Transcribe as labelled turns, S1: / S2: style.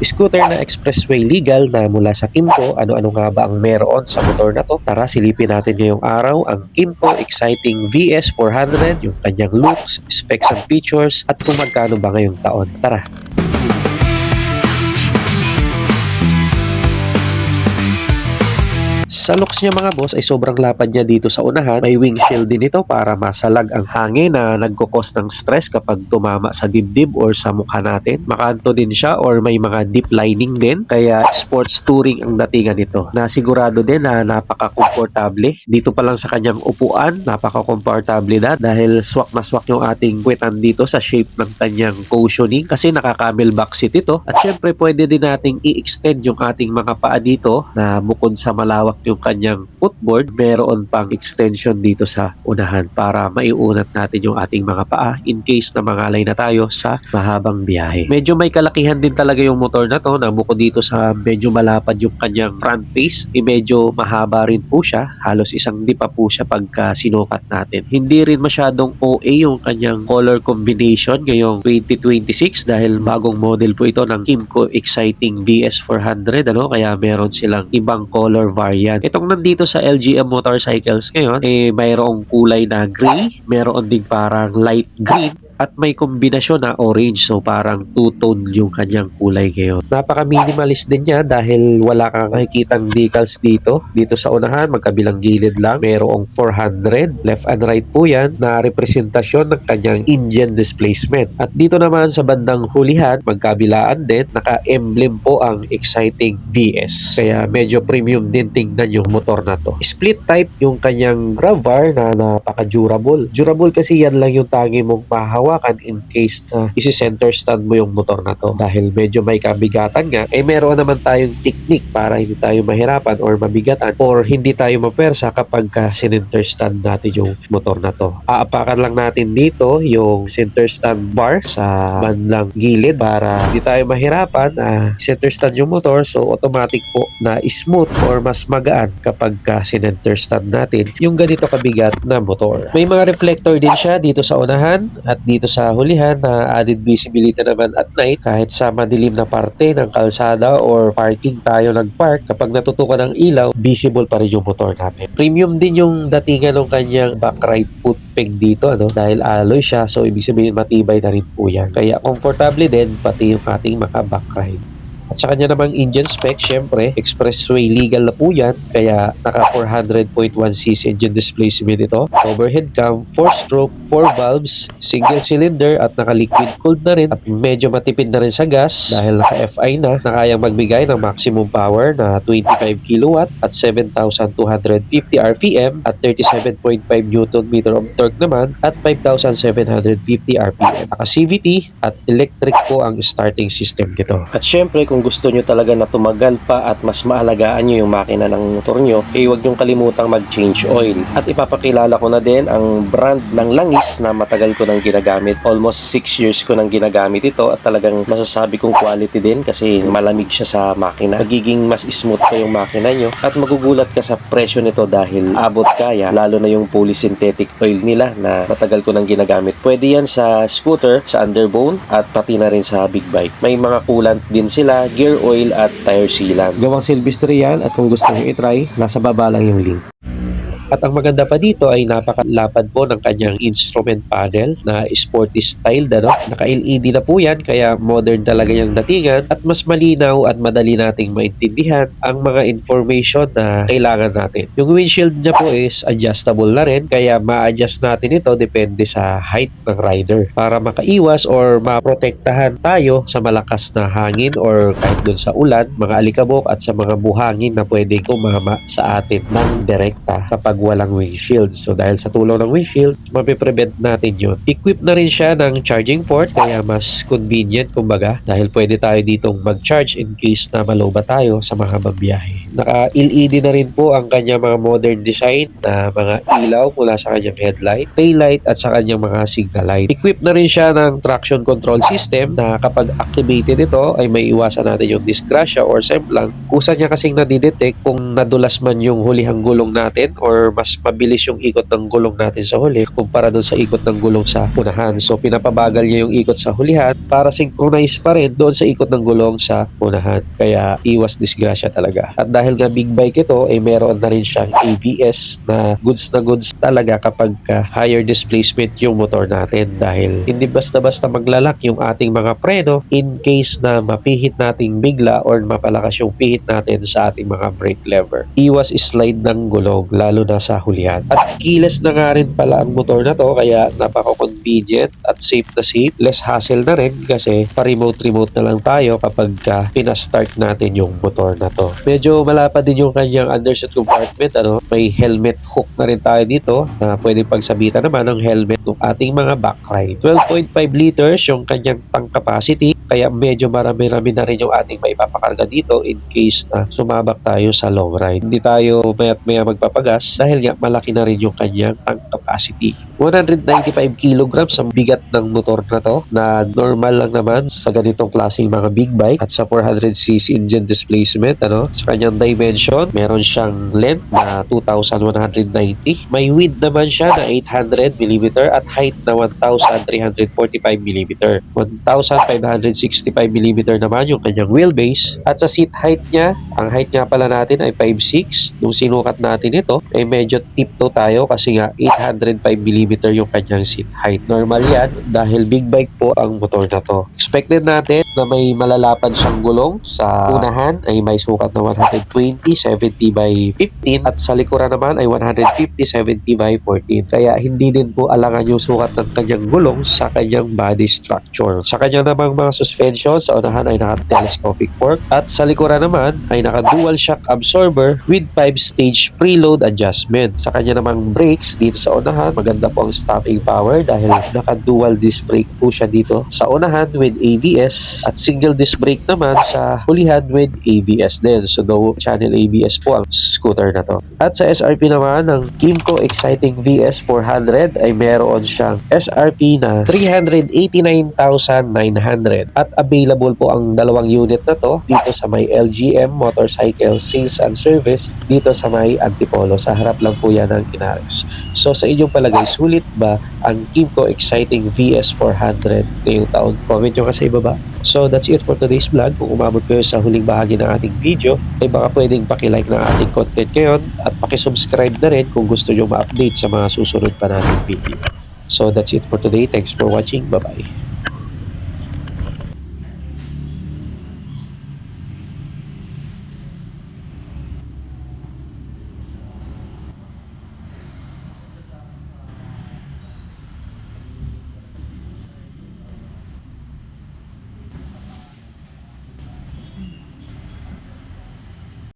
S1: Scooter na expressway legal na mula sa Kimco, ano-ano nga ba ang meron sa motor na to? Tara, silipin natin ngayong araw ang Kimco Exciting VS400, yung kanyang looks, specs and features, at kung magkano ba ngayong taon. Tara! Sa looks niya mga boss ay sobrang lapad niya dito sa unahan. May windshield din ito para masalag ang hangin na nagkukos ng stress kapag tumama sa dibdib or sa mukha natin. Makanto din siya or may mga deep lining din. Kaya sports touring ang datingan nito. Nasigurado din na napaka-komportable. Dito pa lang sa kanyang upuan, napaka-komportable na dahil swak na swak yung ating kwetan dito sa shape ng kanyang cushioning kasi nakaka-camel back seat ito. At syempre pwede din nating i-extend yung ating mga paa dito na bukod sa malawak yung kanyang footboard, meron pang extension dito sa unahan para maiunat natin yung ating mga paa in case na mangalay na tayo sa mahabang biyahe. Medyo may kalakihan din talaga yung motor na to na bukod dito sa medyo malapad yung kanyang front face, medyo mahaba rin po siya. Halos isang di pa po siya pagka sinukat natin. Hindi rin masyadong OA yung kanyang color combination ngayong 2026 dahil bagong model po ito ng Kimco Exciting VS400 kaya meron silang ibang color variant. Itong nandito sa LGM Motorcycles ngayon, mayroong kulay na gray, meron ding parang light green, at may kombinasyon na orange. So parang two-tone yung kanyang kulay ngayon. Napaka-minimalist din niya dahil wala kang nakikitang decals dito. Dito sa unahan, magkabilang gilid lang. Merong 400. Left and right po yan na representasyon ng kanyang engine displacement. At dito naman sa bandang hulihan, magkabilaan din, naka-emblem po ang Exciting VS. Kaya medyo premium din tingnan yung motor na to. Split type yung kanyang grab bar na napaka-durable. Durable kasi yan lang yung tangi mong mahawa in case na isi-center stand mo yung motor na to dahil medyo may kabigatan nga meron naman tayong technique para hindi tayo mahirapan or mabigatan or hindi tayo mapersa kapag center stand natin yung motor na to. Aapakan lang natin dito yung center stand bar sa bandang gilid para hindi tayo mahirapan center stand yung motor, so automatic po na smooth or mas magaan kapag center stand natin yung ganito kabigat na motor. May mga reflector din siya dito sa unahan at dito sa hulihan na added visibility naman at night kahit sa madilim na parte ng kalsada or parking tayo nag-park, kapag natutukan ng ilaw, visible pa rin yung motor natin. Premium din yung datingan ng kanyang backride foot peg dito dahil alloy siya, so ibig sabihin matibay na rin po yan. Kaya komportable din pati yung ating mga backride. At sa kanya namang engine spec, syempre, expressway legal na po yan. Kaya naka 400.1cc engine displacement ito. Overhead cam, 4-stroke, 4 valves, single cylinder at naka liquid cooled na rin. At medyo matipid na rin sa gas dahil naka FI na kayang magbigay ng maximum power na 25 kW at 7,250 RPM at 37.5 Nm of torque naman at 5,750 RPM. Naka CVT at electric po ang starting system nito. At syempre, kung gusto nyo talaga na tumagal pa at mas maalagaan nyo yung makina ng motor nyo, huwag nyong kalimutang mag-change oil. At ipapakilala ko na din ang brand ng langis na matagal ko nang ginagamit. Almost 6 years ko nang ginagamit ito at talagang masasabi kong quality din kasi malamig siya sa makina. Magiging mas smooth pa yung makina nyo at magugulat ka sa presyo nito dahil abot kaya, lalo na yung polysynthetic oil nila na matagal ko nang ginagamit. Pwede yan sa scooter, sa underbone at pati na rin sa big bike. May mga coolant din sila, gear oil at tire sealant. Gawang silvestre yan at kung gusto nyo i-try, nasa baba lang yung link. At ang maganda pa dito ay napakalapad po ng kanyang instrument panel na sporty style. Naka-LED na po yan kaya modern talaga yung datingan at mas malinaw at madali nating maintindihan ang mga information na kailangan natin. Yung windshield niya po is adjustable na rin kaya ma-adjust natin ito depende sa height ng rider para makaiwas or maprotektahan tayo sa malakas na hangin or kahit dun sa ulan, mga alikabok at sa mga buhangin na pwedeng tumama sa atin ng direkta kapag walang windshield. So dahil sa tulong ng windshield, mapiprevent natin yun. Equip na rin siya ng charging port kaya mas convenient kumbaga dahil pwede tayo ditong mag-charge in case na maloba tayo sa mga biyahe. Naka-LED na rin po ang kanyang mga modern design na mga ilaw mula sa kanyang headlight, taillight at sa kanyang mga signal light. Equip na rin siya ng traction control system na kapag activated ito ay may iwasan natin yung disgrasya or semplang. Kusa niya kasing nadidetect kung nadulas man yung hulihang gulong natin or mas mabilis yung ikot ng gulong natin sa huli kumpara doon sa ikot ng gulong sa unahan. So pinapabagal niya yung ikot sa hulihan para synchronize pa rin doon sa ikot ng gulong sa unahan. Kaya iwas disgrasya talaga. At dahil nga big bike ito, ay meron na rin siyang ABS na goods talaga kapag higher displacement yung motor natin, dahil hindi basta-basta maglalak yung ating mga preno in case na mapihit nating bigla or mapalakas yung pihit natin sa ating mga brake lever. Iwas slide ng gulong lalo na sa hulihan. At keyless na nga rin pala ang motor na to, kaya napaka-convenient at safe na safe. Less hassle na rin kasi pa-remote na lang tayo kapag pinastart natin yung motor na to. Medyo malapad din yung kanyang underseat compartment. May helmet hook na rin tayo dito na pwedeng pagsabitan naman ng helmet ng ating mga backride. 12.5 liters yung kanyang tank capacity, kaya medyo marami-rami na rin yung ating maipapakarga dito in case na sumabak tayo sa long ride. Hindi tayo maya't-maya magpapagas dahil nga malaki na rin yung kanyang tank capacity. 195 kilograms ang bigat ng motor na to, na normal lang naman sa ganitong klaseng mga big bike at sa 400cc engine displacement. Sa kanyang dimension, meron siyang length na 2,190. May width naman siya na 800mm at height na 1,345mm. 1,565mm naman yung kanyang wheelbase. At sa seat height niya, ang height nga pala natin ay 5'6". Nung sinukat natin ito, ay medyo tiptoe tayo kasi nga 805mm yung kanyang seat height. Normal yan dahil big bike po ang motor na to. Expected natin na may malalapad siyang gulong. Sa unahan ay may sukat na 120/70/15 at sa likuran naman ay 150/70/14. Kaya hindi din po alangan yung sukat ng kanyang gulong sa kanyang body structure. Sa kanyang namang mga suspension, sa unahan ay naka-telescopic fork at sa likuran naman ay naka-dual shock absorber with 5-stage preload adjustment. Sa kanya namang brakes dito sa unahan, maganda po ang stopping power dahil naka-dual disc brake po siya dito sa unahan with ABS at single disc brake naman sa hulihan with ABS din. So no channel ABS po ang scooter na to. At sa SRP naman ng Kymco Exciting VS 400 ay meron siyang SRP na 389,900 at available po ang dalawang unit na to dito sa may LGM Motorcycle Sales and Service dito sa may Antipolo. Sa harap lang po yan ng Inarex. So sa inyong palagay, sulit ba ang Kymco Exciting VS 400 ngayong taon? Comment nyo ka sa ibaba. So that's it for today's vlog. Kung umabot kayo sa huling bahagi ng ating video, ay baka pwedeng pakilike ng ating content ngayon at pakisubscribe na rin kung gusto nyo ma-update sa mga susunod pa nating video. So that's it for today. Thanks for watching. Bye-bye.